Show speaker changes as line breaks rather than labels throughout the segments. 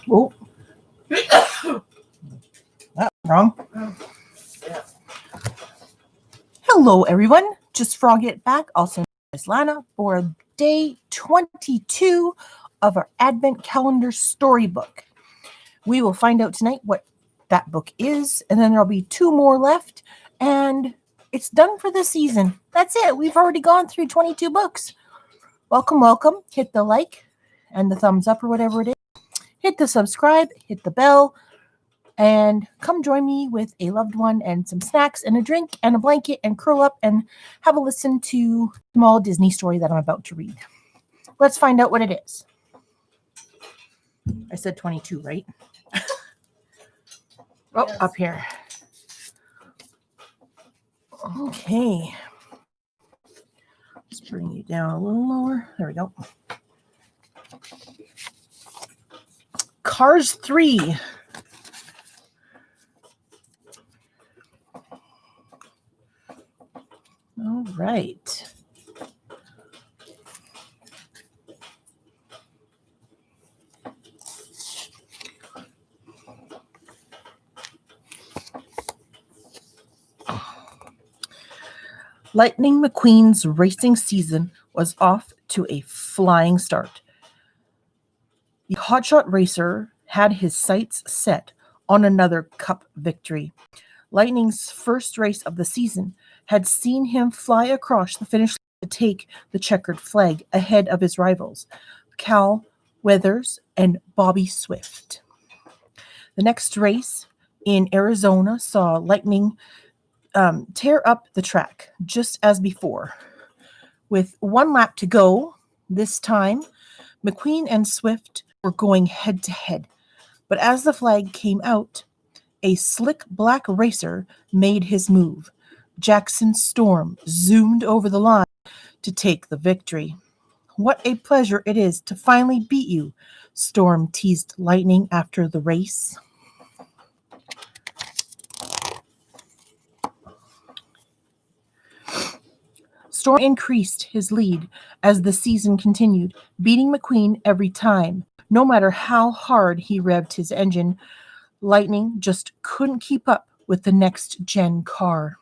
Oh, that wrong.
Yeah.
Hello, everyone. Just Frog It back, also known as Lana, for day 22 of our Advent Calendar Storybook. We will find out tonight what that book is, and then there'll be 2 more left, and it's done for the season. That's it. We've already gone through 22 books. Welcome, welcome. Hit the like and the thumbs up or whatever it is. Hit the subscribe, hit the bell, and come join me with a loved one and some snacks and a drink and a blanket and curl up and have a listen to a small Disney story that I'm about to read. Let's find out what it is. I said 22, right? Oh,
Yes.
up here. Okay. Let's bring you down a little lower. There we go. Cars 3. All right. Lightning McQueen's racing season was off to a flying start. The hotshot racer had his sights set on another cup victory. Lightning's first race of the season had seen him fly across the finish line to take the checkered flag ahead of his rivals, Cal Weathers and Bobby Swift. The next race in Arizona saw Lightning tear up the track just as before. With 1 lap to go, this time, McQueen and Swift were going head to head. But as the flag came out, a slick black racer made his move. Jackson Storm zoomed over the line to take the victory. What a pleasure it is to finally beat you, Storm teased Lightning after the race. Storm increased his lead as the season continued, beating McQueen every time. No matter how hard he revved his engine, Lightning just couldn't keep up with the next-gen car.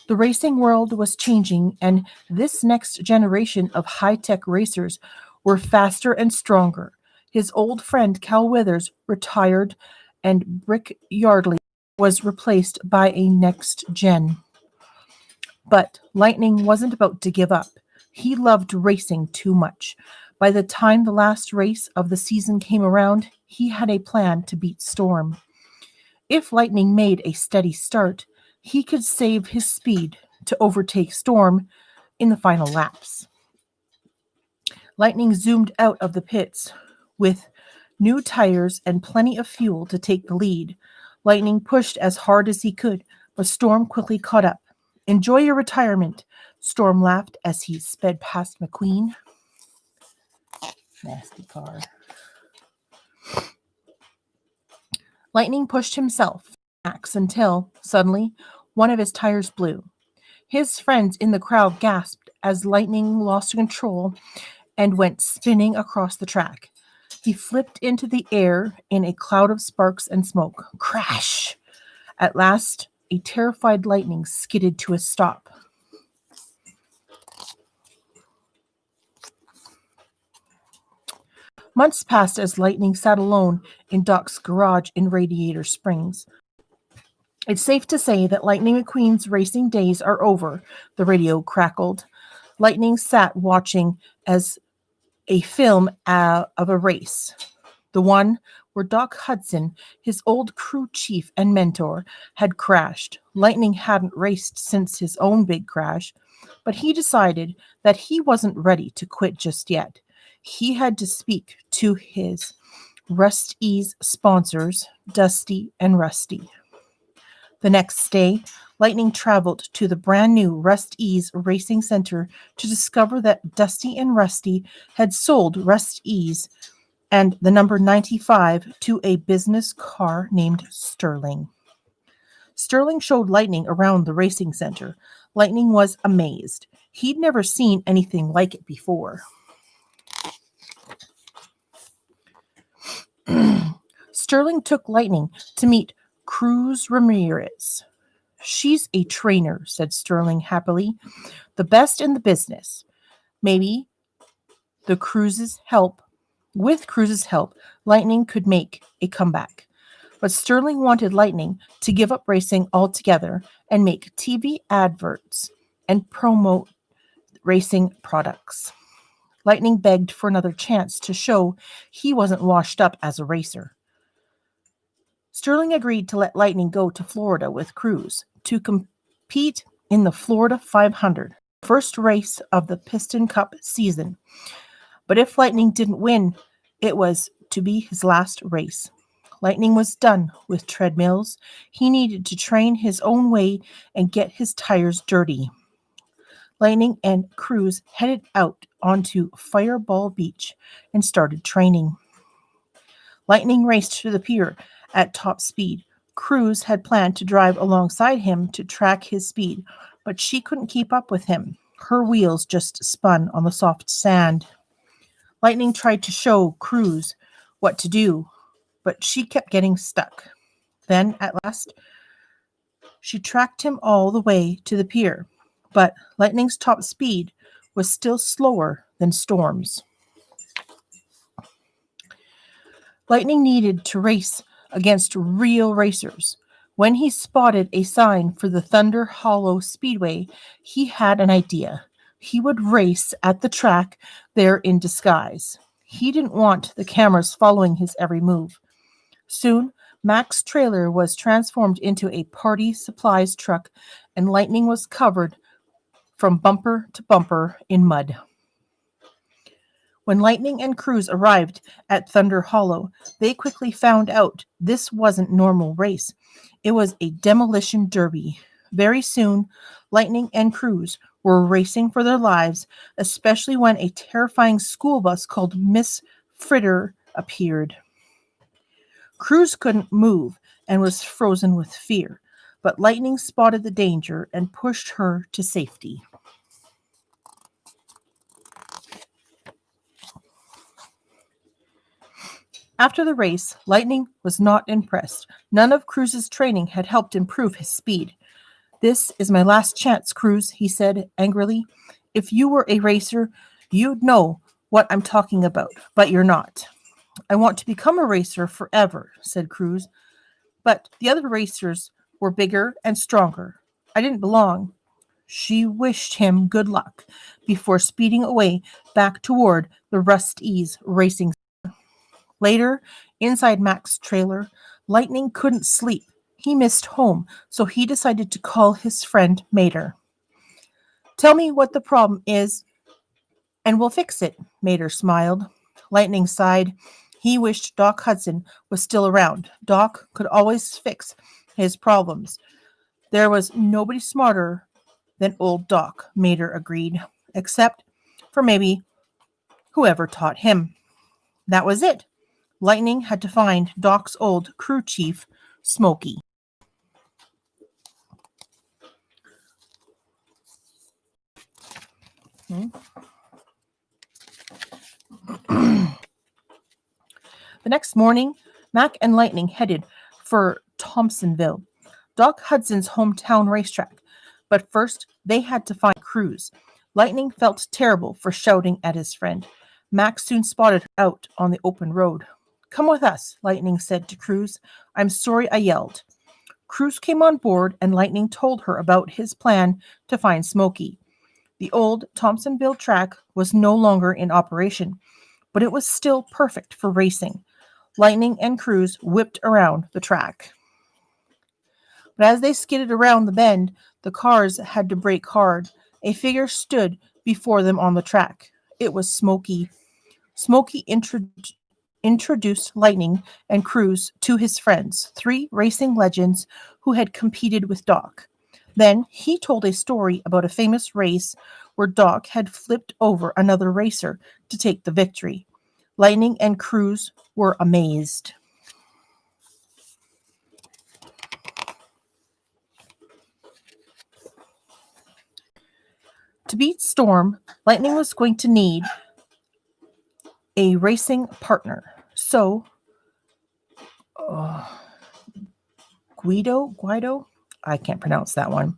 The racing world was changing, and this next generation of high-tech racers were faster and stronger. His old friend Cal Withers retired, and Brick Yardley was replaced by a next-gen. But Lightning wasn't about to give up. He loved racing too much. By the time the last race of the season came around, he had a plan to beat Storm. If Lightning made a steady start, he could save his speed to overtake Storm in the final laps. Lightning zoomed out of the pits with new tires and plenty of fuel to take the lead. Lightning pushed as hard as he could, but Storm quickly caught up. Enjoy your retirement, Storm laughed as he sped past McQueen. Nasty car. Lightning pushed himself max until, suddenly, one of his tires blew. His friends in the crowd gasped as Lightning lost control and went spinning across the track. He flipped into the air in a cloud of sparks and smoke. Crash! At last, a terrified Lightning skidded to a stop. Months passed as Lightning sat alone in Doc's garage in Radiator Springs. It's safe to say that Lightning McQueen's racing days are over, the radio crackled. Lightning sat watching as a film of a race. The one where Doc Hudson, his old crew chief and mentor, had crashed. Lightning hadn't raced since his own big crash, but he decided that he wasn't ready to quit just yet. He had to speak to his Rust-Ease sponsors, Dusty and Rusty. The next day, Lightning traveled to the brand new Rust-Ease Racing Center to discover that Dusty and Rusty had sold Rust-Ease and the number 95 to a business car named Sterling. Sterling showed Lightning around the racing center. Lightning was amazed. He'd never seen anything like it before. Sterling took Lightning to meet Cruz Ramirez. She's a trainer, said Sterling happily, the best in the business. Maybe the Cruz's help, with Cruz's help, Lightning could make a comeback. But Sterling wanted Lightning to give up racing altogether and make TV adverts and promote racing products. Lightning begged for another chance to show he wasn't washed up as a racer. Sterling agreed to let Lightning go to Florida with Cruz to compete in the Florida 500, first race of the Piston Cup season. But if Lightning didn't win, it was to be his last race. Lightning was done with treadmills. He needed to train his own way and get his tires dirty. Lightning and Cruz headed out onto Fireball Beach and started training. Lightning raced to the pier at top speed. Cruz had planned to drive alongside him to track his speed, but she couldn't keep up with him. Her wheels just spun on the soft sand. Lightning tried to show Cruz what to do, but she kept getting stuck. Then, at last, she tracked him all the way to the pier, but Lightning's top speed was still slower than Storm's. Lightning needed to race against real racers. When he spotted a sign for the Thunder Hollow Speedway, he had an idea. He would race at the track there in disguise. He didn't want the cameras following his every move. Soon, Mac's trailer was transformed into a party supplies truck, and Lightning was covered from bumper to bumper in mud. When Lightning and Cruz arrived at Thunder Hollow, they quickly found out this wasn't normal race. It was a demolition derby. Very soon, Lightning and Cruz were racing for their lives, especially when a terrifying school bus called Miss Fritter appeared. Cruz couldn't move and was frozen with fear, but Lightning spotted the danger and pushed her to safety. After the race, Lightning was not impressed. None of Cruz's training had helped improve his speed. "This is my last chance, Cruz," he said angrily. "If you were a racer, you'd know what I'm talking about, but you're not." "I want to become a racer forever," said Cruz. "But the other racers were bigger and stronger. I didn't belong." She wished him good luck before speeding away back toward the Rust-Ease racing. Later, inside Mac's trailer, Lightning couldn't sleep. He missed home, so he decided to call his friend Mater. "Tell me what the problem is, and we'll fix it," Mater smiled. Lightning sighed. He wished Doc Hudson was still around. Doc could always fix his problems. There was nobody smarter than old Doc, Mater agreed, except for maybe whoever taught him. That was it. Lightning had to find Doc's old crew chief, Smokey. The next morning, Mac and Lightning headed for Thompsonville, Doc Hudson's hometown racetrack. But first, they had to find Cruz. Lightning felt terrible for shouting at his friend. Mac soon spotted her out on the open road. "Come with us," Lightning said to Cruz. "I'm sorry I yelled." Cruz came on board, and Lightning told her about his plan to find Smokey. The old Thompsonville track was no longer in operation, but it was still perfect for racing. Lightning and Cruz whipped around the track. But as they skidded around the bend, the cars had to brake hard. A figure stood before them on the track. It was Smokey. Smokey introduced Lightning and Cruz to his friends, three racing legends who had competed with Doc. Then he told a story about a famous race where Doc had flipped over another racer to take the victory. Lightning and Cruz were amazed. To beat Storm, Lightning was going to need a racing partner. So Guido, I can't pronounce that one.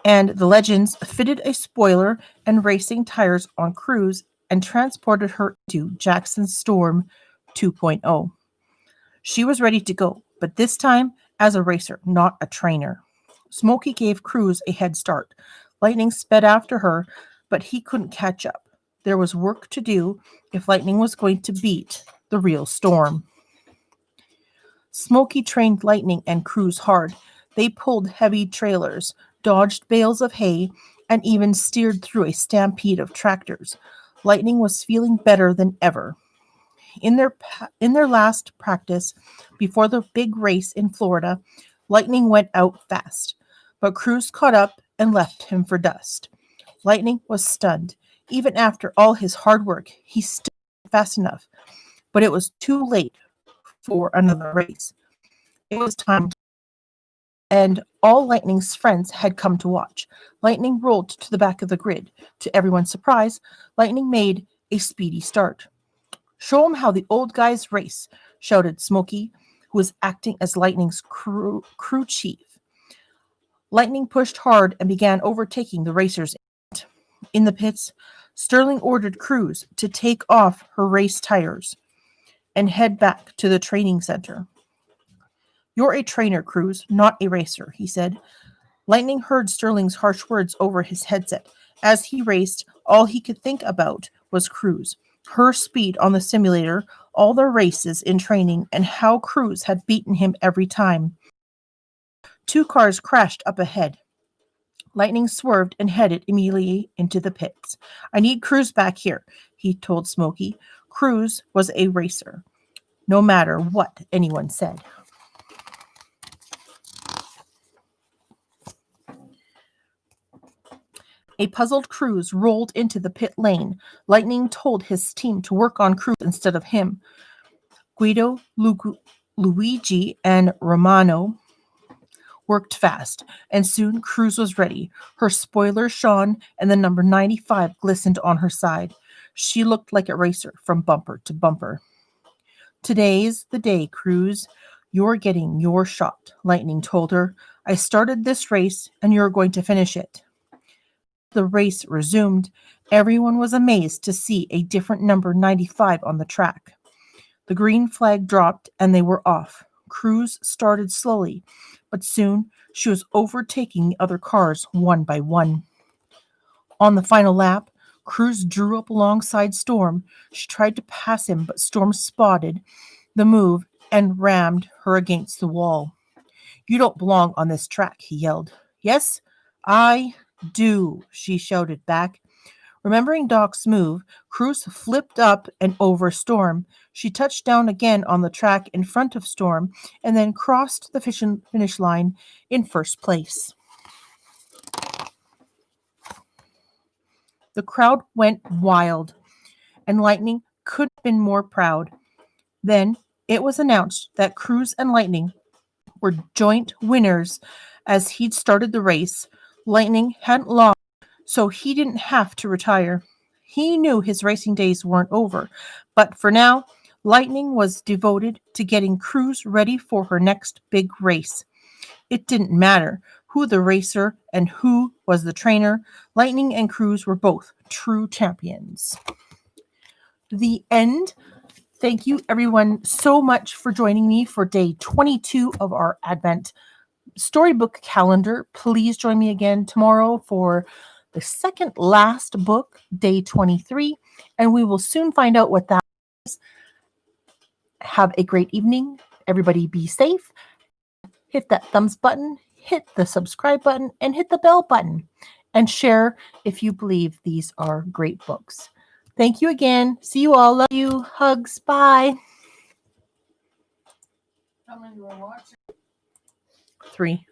And the Legends fitted a spoiler and racing tires on Cruz and transported her to Jackson's Storm 2.0. She was ready to go, but this time as a racer, not a trainer. Smokey gave Cruz a head start. Lightning sped after her, but he couldn't catch up. There was work to do if Lightning was going to beat the real Storm. Smokey trained Lightning and Cruz hard. They pulled heavy trailers, dodged bales of hay, and even steered through a stampede of tractors. Lightning was feeling better than ever. In their last practice before the big race in Florida, Lightning went out fast, but Cruz caught up and left him for dust. Lightning was stunned. Even after all his hard work, he still wasn't fast enough, but it was too late for another race. It was time, and all Lightning's friends had come to watch. Lightning rolled to the back of the grid. To everyone's surprise, Lightning made a speedy start. "Show 'em how the old guys race," shouted Smokey, who was acting as Lightning's crew chief. Lightning pushed hard and began overtaking the racers. In the pits, Sterling ordered Cruz to take off her race tires and head back to the training center. "You're a trainer, Cruz, not a racer," he said. Lightning heard Sterling's harsh words over his headset. As he raced, all he could think about was Cruz, her speed on the simulator, all their races in training, and how Cruz had beaten him every time. Two cars crashed up ahead. Lightning swerved and headed immediately into the pits. "I need Cruz back here," he told Smokey. Cruz was a racer, no matter what anyone said. A puzzled Cruz rolled into the pit lane. Lightning told his team to work on Cruz instead of him. Guido, Luigi, and Romano worked fast, and soon Cruz was ready. Her spoiler shone, and the number 95 glistened on her side. She looked like a racer from bumper to bumper. "Today's the day, Cruz. You're getting your shot," Lightning told her. "I started this race, and you're going to finish it." The race resumed. Everyone was amazed to see a different number 95 on the track. The green flag dropped and they were off. Cruz started slowly, but soon she was overtaking the other cars one by one. On the final lap, Cruz drew up alongside Storm. She tried to pass him, but Storm spotted the move and rammed her against the wall. "You don't belong on this track," he yelled. "Yes, I do," she shouted back. Remembering Doc's move, Cruz flipped up and over Storm. She touched down again on the track in front of Storm and then crossed the finish line in first place. The crowd went wild, and Lightning couldn't have been more proud. Then it was announced that Cruz and Lightning were joint winners as he'd started the race. Lightning hadn't lost, so he didn't have to retire. He knew his racing days weren't over, but for now, Lightning was devoted to getting Cruz ready for her next big race. It didn't matter who the racer and who was the trainer. Lightning and Cruz were both true champions. The end. Thank you, everyone, so much for joining me for day 22 of our Advent Storybook calendar. Please join me again tomorrow for the second last book, day 23, and we will soon find out what that is. Have a great evening. Everybody be safe. Hit that thumbs button, hit the subscribe button, and hit the bell button. And share if you believe these are great books. Thank you again. See you all. Love you. Hugs. Bye. How many do I watch? 3.